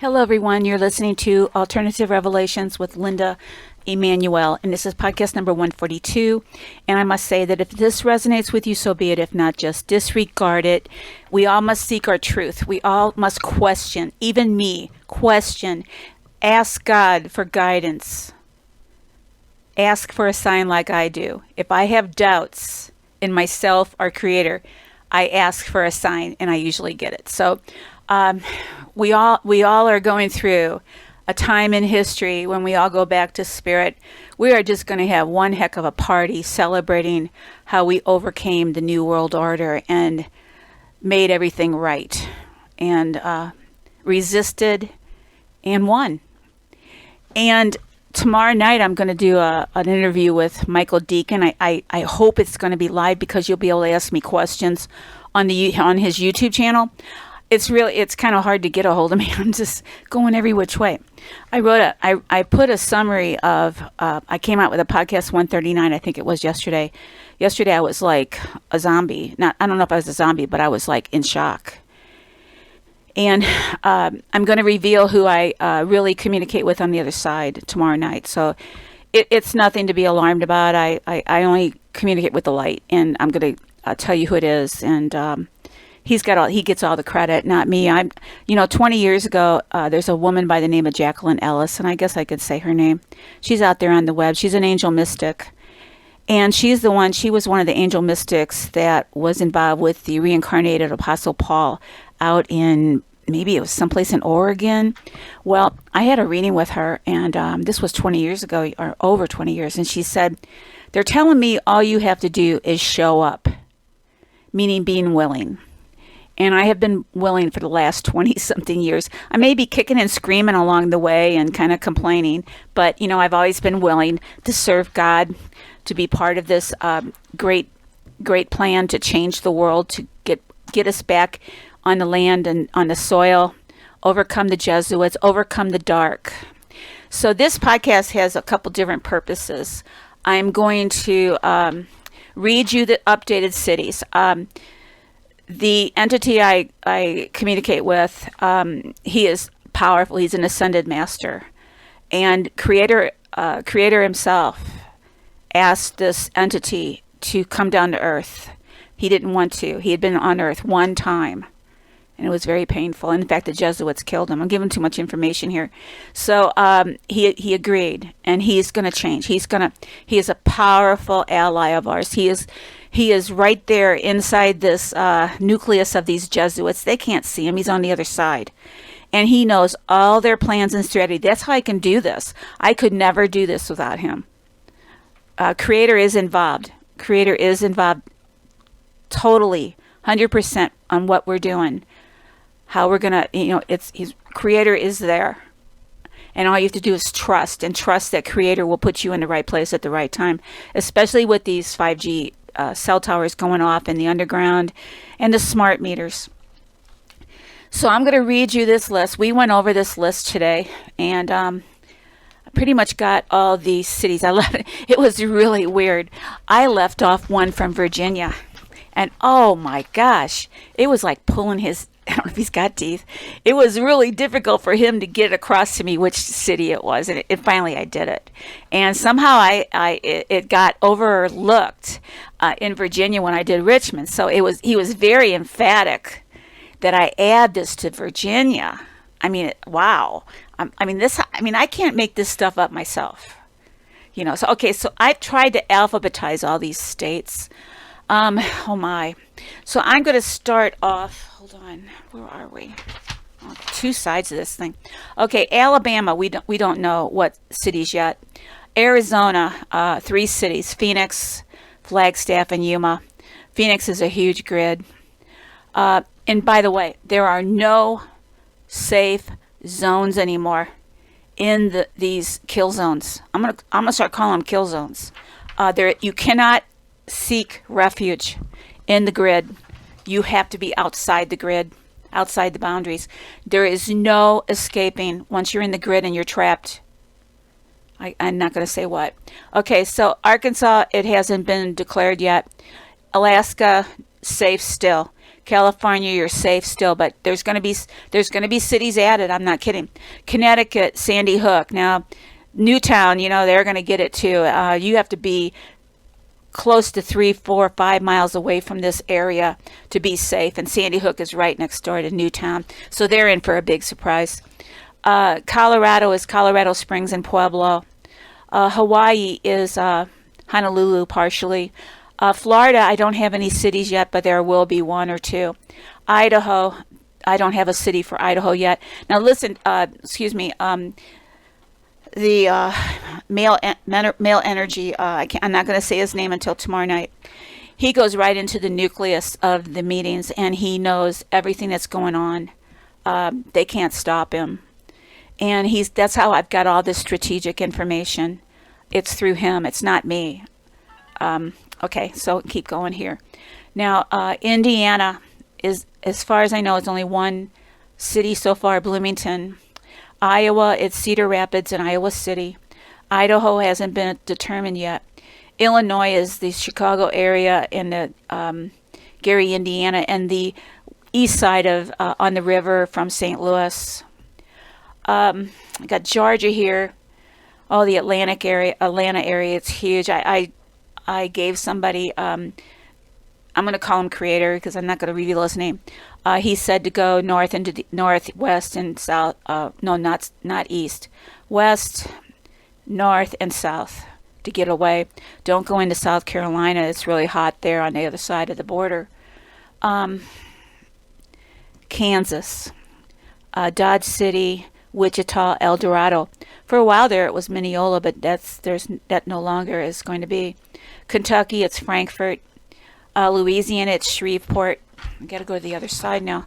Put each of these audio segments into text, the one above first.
Hello, everyone. You're listening to Alternative Revelations with Linda Emmanuel, and this is podcast number 142. And I must say that if this resonates with you, so be it. If not, just disregard it. We all must seek our truth. We all must question, even me, question. Ask God for guidance. Ask for a sign like I do. If I have doubts in myself or Creator, I ask for a sign, and I usually get it. So, we all are going through a time in history when we all go back to spirit. We are just going to have one heck of a party celebrating how we overcame the New World Order and made everything right and resisted and won. And tomorrow night I'm going to do an interview with Michael Deacon. I hope it's going to be live because you'll be able to ask me questions on his YouTube channel. It's kind of hard to get a hold of me. I'm just going every which way. I put a summary of, I came out with a podcast 139, I think it was yesterday. Yesterday I was like a zombie. I don't know if I was a zombie, but I was like in shock. And I'm going to reveal who I really communicate with on the other side tomorrow night. So it's nothing to be alarmed about. I only communicate with the light, and I'm going to tell you who it is. And he gets all the credit, not me. 20 years ago, there's a woman by the name of Jacqueline Ellis, and I guess I could say her name. She's out there on the web. She's an angel mystic. And she was one of the angel mystics that was involved with the reincarnated Apostle Paul out in, maybe it was someplace in Oregon. Well, I had a reading with her, and this was 20 years ago, or over 20 years. And she said, they're telling me all you have to do is show up, meaning being willing. And I have been willing for the last 20-something years. I may be kicking and screaming along the way and kind of complaining, but, I've always been willing to serve God, to be part of this great plan to change the world, to get us back on the land and on the soil, overcome the Jesuits, overcome the dark. So this podcast has a couple different purposes. I'm going to read you the updated cities. The entity I communicate with, he is powerful. He's an ascended master, and Creator himself asked this entity to come down to Earth. He didn't want to. He had been on Earth one time, and it was very painful. In fact, the Jesuits killed him. I'm giving too much information here. So he agreed, and he's going to change. He is a powerful ally of ours. He is right there inside this nucleus of these Jesuits. They can't see him. He's on the other side. And he knows all their plans and strategy. That's how I can do this. I could never do this without him. Creator is involved. Creator is involved totally, 100% on what we're doing. How we're going to, Creator is there. And all you have to do is trust that Creator will put you in the right place at the right time, especially with these 5G cell towers going off in the underground and the smart meters. So I'm going to read you this list. We went over this list today, and I pretty much got all these cities. I left it. It was really weird. I left off one from Virginia, and oh my gosh, it was like pulling his, I don't know if he's got teeth. It was really difficult for him to get across to me which city it was, and finally I did it. And somehow it got overlooked in Virginia when I did Richmond. So he was very emphatic that I add this to Virginia. I mean, wow. I can't make this stuff up myself. So I've tried to alphabetize all these states. Oh my. So I'm going to start off, hold on, where are we? Oh, two sides of this thing. Okay, Alabama, we don't know what cities yet. Arizona, 3 cities, Phoenix, Flagstaff, and Yuma. Phoenix is a huge grid. And by the way, there are no safe zones anymore in these kill zones. I'm gonna start calling them kill zones. You cannot seek refuge in the grid. You have to be outside the grid, outside the boundaries. There is no escaping once you're in the grid and you're trapped. I'm not going to say what. Okay, so Arkansas, it hasn't been declared yet. Alaska, safe still. California, you're safe still, but there's going to be cities added. I'm not kidding. Connecticut, Sandy Hook. Now, Newtown, they're going to get it too. You have to be close to 3, 4, 5 miles away from this area to be safe, and Sandy Hook is right next door to Newtown, so they're in for a big surprise. Colorado is Colorado Springs and Pueblo. Hawaii is Honolulu partially. Florida, I don't have any cities yet, but there will be one or two. Idaho, I don't have a city for Idaho yet. Now listen, the male energy, I'm not going to say his name until tomorrow night. He goes right into the nucleus of the meetings, and he knows everything that's going on. They can't stop him. And that's how I've got all this strategic information. It's through him. It's not me. Okay, so keep going here. Now, Indiana is, as far as I know, it's only one city so far, Bloomington. Iowa, it's Cedar Rapids and Iowa City. Idaho hasn't been determined yet. Illinois is the Chicago area and the Gary, Indiana, and the east side of on the river from St. Louis. I got Georgia here. Oh, the Atlanta area. It's huge. I gave somebody. I'm going to call him Creator because I'm not going to reveal his name. He said to go north into the northwest and south. No, not east. West, north, and south to get away. Don't go into South Carolina. It's really hot there on the other side of the border. Kansas, Dodge City, Wichita, El Dorado. For a while there, it was Mineola, but that no longer is going to be. Kentucky, it's Frankfort. Louisiana, it's Shreveport. I got to go to the other side now.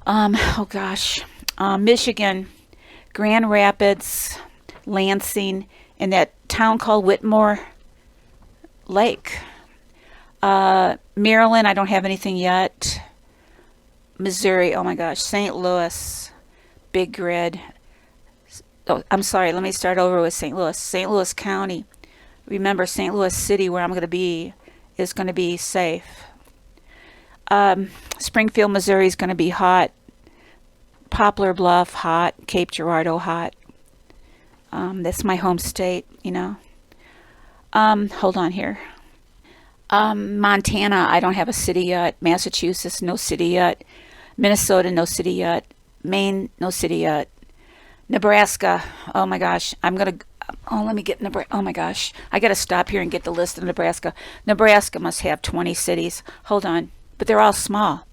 Oh gosh, Michigan, Grand Rapids, Lansing, and that town called Whitmore Lake. Maryland, I don't have anything yet. Missouri, oh my gosh, St. Louis, big grid. Oh, I'm sorry, let me start over with St. Louis. St. Louis County. Remember, St. Louis City, where I'm going to be, is going to be safe. Springfield, Missouri is going to be hot. Poplar Bluff, hot. Cape Girardeau, hot. That's my home state, Hold on here. Montana, I don't have a city yet. Massachusetts, no city yet. Minnesota, no city yet. Maine, no city yet. Nebraska, oh my gosh, let me get Nebraska. Oh my gosh, I got to stop here and get the list of Nebraska. Nebraska must have 20 cities. Hold on, but they're all small.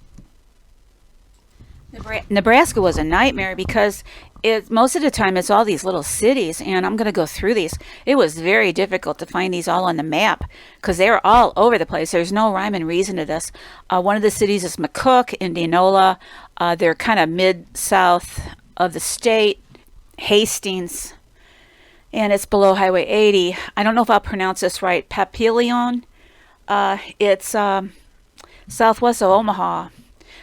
Nebraska was a nightmare because most of the time it's all these little cities, and I'm going to go through these. It was very difficult to find these all on the map because they're all over the place. There's no rhyme and reason to this. One of the cities is McCook, Indianola. They're kind of mid-south of the state. Hastings, and it's below Highway 80. I don't know if I'll pronounce this right. Papillion. It's southwest of Omaha.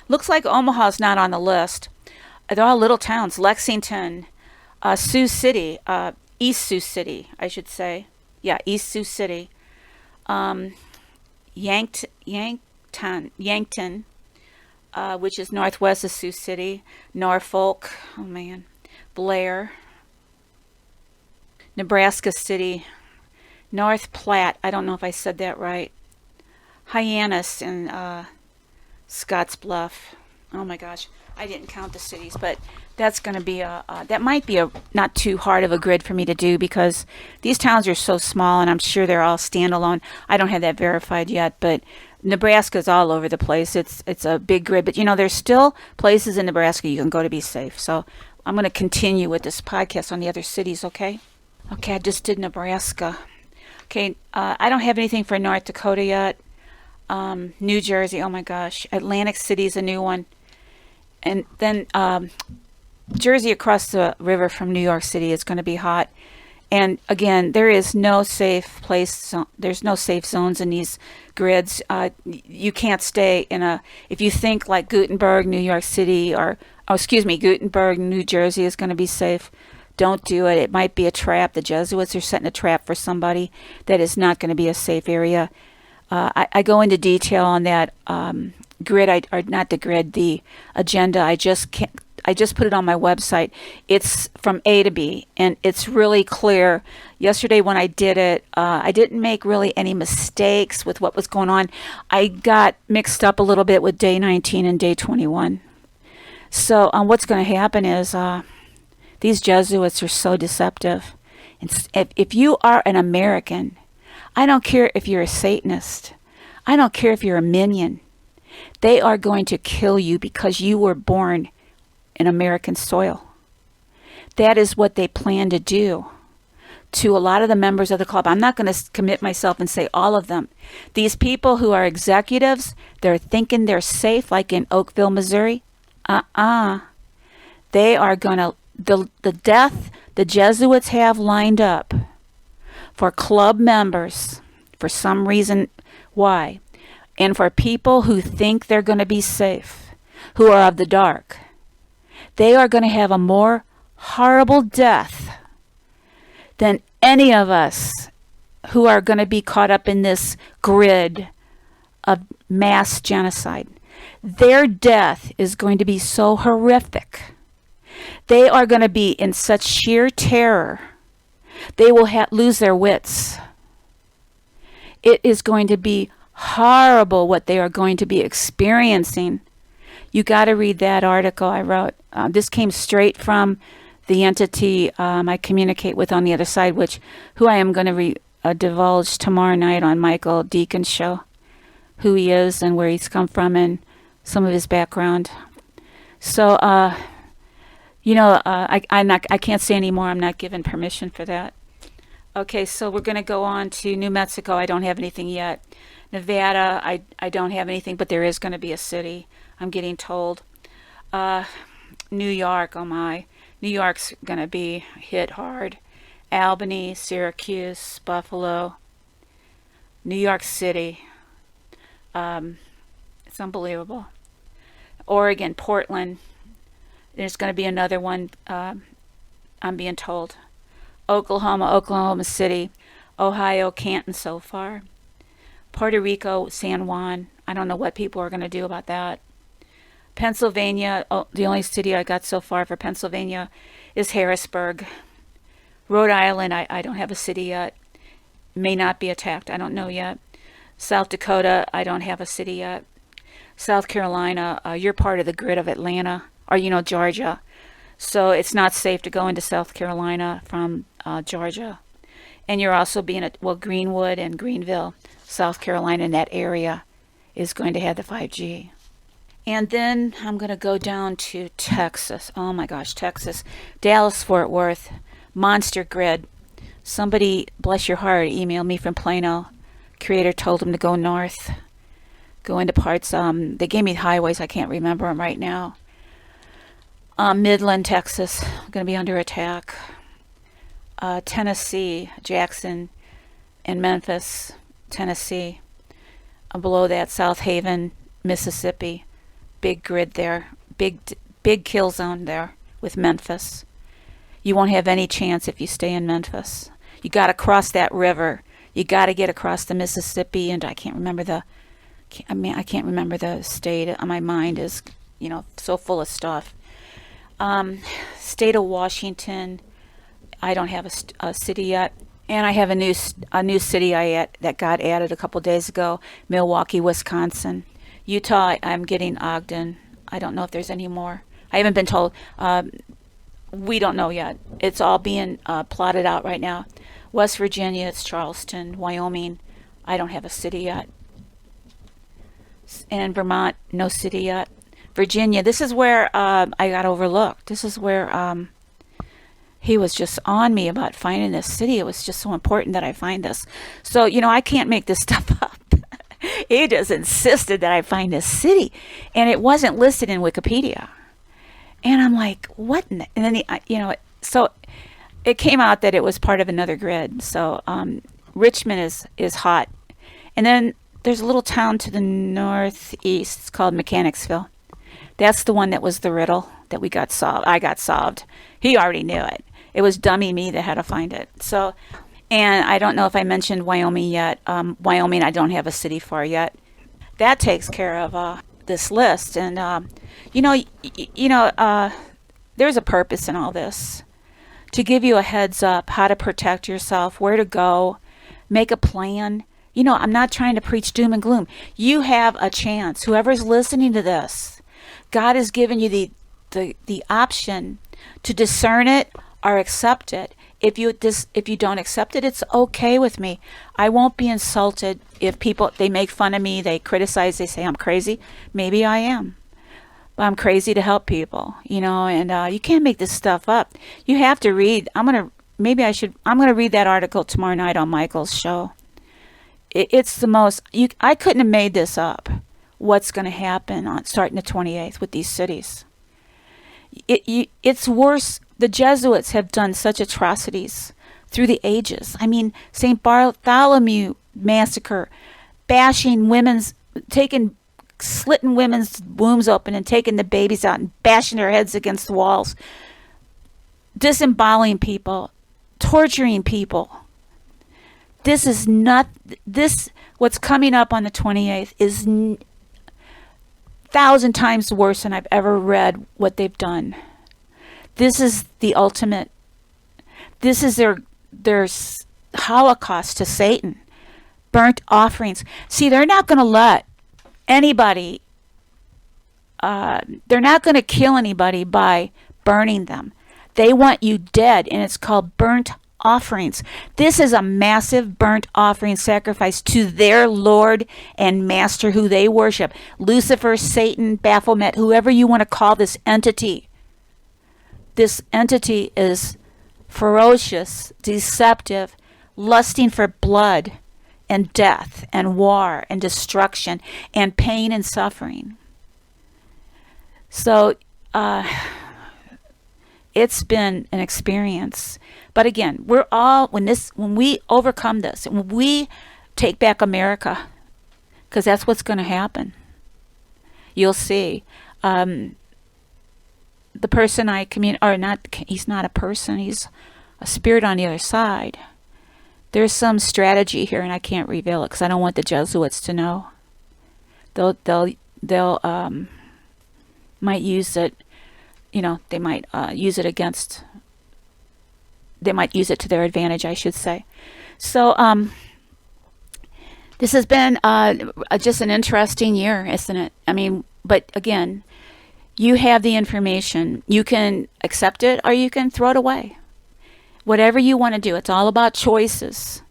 Looks like Omaha's not on the list. They're all little towns. Lexington, Sioux City, East Sioux City, I should say. Yeah, East Sioux City. Yankton, which is northwest of Sioux City. Norfolk, oh man. Blair, Nebraska City, North Platte, I don't know if I said that right. Hyannis and Scottsbluff. Oh my gosh, I didn't count the cities, but that's going to be that might be a not too hard of a grid for me to do because these towns are so small, and I'm sure they're all standalone. I don't have that verified yet, but Nebraska's all over the place. It's a big grid, but there's still places in Nebraska you can go to be safe. So I'm going to continue with this podcast on the other cities, okay? Okay, I just did Nebraska. Okay, I don't have anything for North Dakota yet. New Jersey, oh my gosh. Atlantic City is a new one. And then Jersey across the river from New York City is going to be hot. And again, there is no safe place. There's no safe zones in these grids. You can't stay if you think like Gutenberg, New York City, Gutenberg, New Jersey is going to be safe. Don't do it. It might be a trap. The Jesuits are setting a trap for somebody. That is not going to be a safe area. I go into detail on that or not the grid, the agenda. I just put it on my website. It's from A to B, and it's really clear. Yesterday when I did it, I didn't make really any mistakes with what was going on. I got mixed up a little bit with day 19 and day 21. So what's going to happen is these Jesuits are so deceptive. And if you are an American, I don't care if you're a Satanist. I don't care if you're a minion. They are going to kill you because you were born in American soil. That is what they plan to do to a lot of the members of the club. I'm not going to commit myself and say all of them. These people who are executives, they're thinking they're safe, like in Oakville, Missouri. They are going to, the death the Jesuits have lined up for club members, for some reason, why? And for people who think they're going to be safe, who are of the dark. They are going to have a more horrible death than any of us who are going to be caught up in this grid of mass genocide. Their death is going to be so horrific. They are going to be in such sheer terror. They will lose their wits. It is going to be horrible what they are going to be experiencing. You got to read that article I wrote. This came straight from the entity I communicate with on the other side, who I am going to divulge tomorrow night on Michael Deacon's show, who he is and where he's come from and some of his background. So, I can't say any more. I'm not given permission for that. Okay, so we're going to go on to New Mexico. I don't have anything yet. Nevada, I don't have anything, but there is going to be a city, I'm getting told. New York, oh my. New York's going to be hit hard. Albany, Syracuse, Buffalo, New York City. It's unbelievable. Oregon, Portland. There's going to be another one, I'm being told. Oklahoma City. Ohio, Canton so far. Puerto Rico, San Juan. I don't know what people are going to do about that. Pennsylvania, the only city I got so far for Pennsylvania is Harrisburg. Rhode Island, I don't have a city yet. May not be attacked, I don't know yet. South Dakota, I don't have a city yet. South Carolina, you're part of the grid of Atlanta, or Georgia. So it's not safe to go into South Carolina from Georgia. And you're also being at, Greenwood and Greenville, South Carolina, in that area is going to have the 5G. And then I'm going to go down to Texas. Oh my gosh, Texas. Dallas, Fort Worth, monster grid. Somebody, bless your heart, emailed me from Plano. Creator told them to go north, go into parts. They gave me highways. I can't remember them right now. Midland, Texas, going to be under attack. Tennessee, Jackson, and Memphis, Tennessee. Below that, South Haven, Mississippi. Big grid there. Big kill zone there with Memphis. You won't have any chance if you stay in Memphis. You got to cross that river. You got to get across the Mississippi, and I can't remember the state. My mind is, so full of stuff. State of Washington, I don't have a city yet, and I have a new city that got added a couple days ago. Milwaukee, Wisconsin. Utah, I'm getting Ogden. I don't know if there's any more. I haven't been told. We don't know yet. It's all being plotted out right now. West Virginia, it's Charleston. Wyoming, I don't have a city yet. And Vermont, no city yet. Virginia, this is where I got overlooked. This is where he was just on me about finding this city. It was just so important that I find this. So, I can't make this stuff up. He just insisted that I find this city. And it wasn't listed in Wikipedia. And I'm like, what? And then, so it came out that it was part of another grid. So Richmond is hot. And then there's a little town to the northeast. It's called Mechanicsville. That's the one that was the riddle that we got solved. I got solved. He already knew it. It was dummy me that had to find it. So, and I don't know if I mentioned Wyoming yet. Wyoming, I don't have a city for yet. That takes care of this list, and you know, there's a purpose in all this, to give you a heads up how to protect yourself, where to go, make a plan. I'm not trying to preach doom and gloom. You have a chance. Whoever's listening to this, God has given you the option to discern it or accept it. If you don't accept it, it's okay with me. I won't be insulted if they make fun of me, they criticize, they say I'm crazy. Maybe I am. But I'm crazy to help people, and you can't make this stuff up. You have to read. I'm going to read that article tomorrow night on Michael's show. It's the most, I couldn't have made this up, what's going to happen starting the 28th with these cities. It's worse. The Jesuits have done such atrocities through the ages. I mean, St. Bartholomew massacre, slitting women's wombs open and taking the babies out and bashing their heads against the walls, disemboweling people, torturing people. What's coming up on the 28th is 1,000 times worse than I've ever read what they've done. This is the ultimate. This is their holocaust to Satan. Burnt offerings. See, they're not going to let anybody, they're not going to kill anybody by burning them. They want you dead, and it's called burnt offerings. This is a massive burnt offering sacrifice to their Lord and Master who they worship. Lucifer, Satan, Baphomet, whoever you want to call this entity. This entity is ferocious, deceptive, lusting for blood and death and war and destruction and pain and suffering. So it's been an experience. But again, when we overcome this, when we take back America, because that's what's going to happen, you'll see. The person he's not a person, he's a spirit on the other side. There's some strategy here, and I can't reveal it because I don't want the Jesuits to know. They'll might use it. They might use it against. They might use it to their advantage, I should say. So this has been just an interesting year, isn't it? I mean, but again, you have the information. You can accept it or you can throw it away. Whatever you want to do, it's all about choices.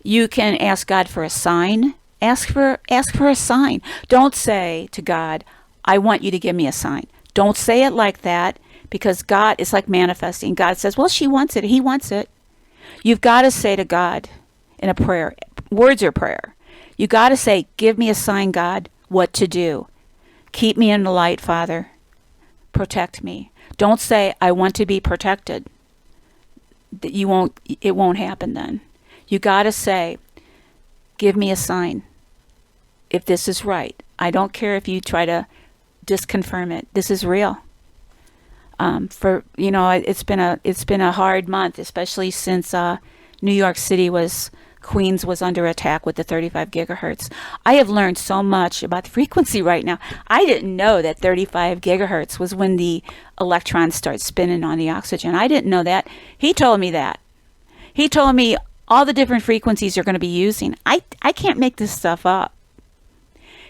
You can ask God for a sign. Ask for a sign. Don't say to God, I want you to give me a sign. Don't say it like that, because God is like manifesting. God says, well, she wants it. He wants it. You've got to say to God in a prayer, words are prayer. You got to say, give me a sign, God, what to do. Keep me in the light, Father. Protect me. Don't say, I want to be protected. It won't happen then. You got to say, give me a sign if this is right. I don't care if you try to disconfirm it. This is real. It's been a hard month, especially since New York City Queens was under attack with the 35 gigahertz. I have learned so much about the frequency right now. I didn't know that 35 gigahertz was when the electrons start spinning on the oxygen. I didn't know that. He told me that. He told me all the different frequencies you're going to be using. I can't make this stuff up.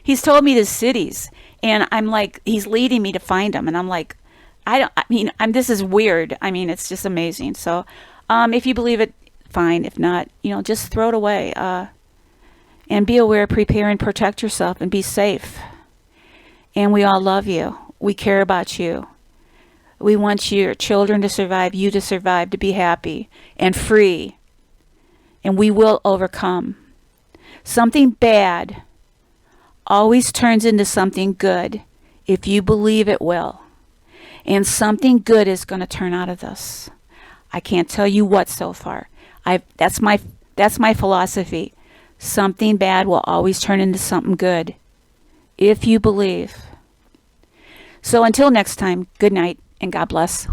He's told me the cities, and I'm like, he's leading me to find them, and I'm like, this is weird. I mean, it's just amazing. So, if you believe it, fine. If not, just throw it away. And be aware, prepare, and protect yourself, and be safe. And we all love you. We care about you. We want your children to survive, you to survive, to be happy and free. And we will overcome. Something bad always turns into something good if you believe it will. And something good is going to turn out of this. I can't tell you what so far. That's my philosophy. Something bad will always turn into something good if you believe. So until next time, good night and God bless.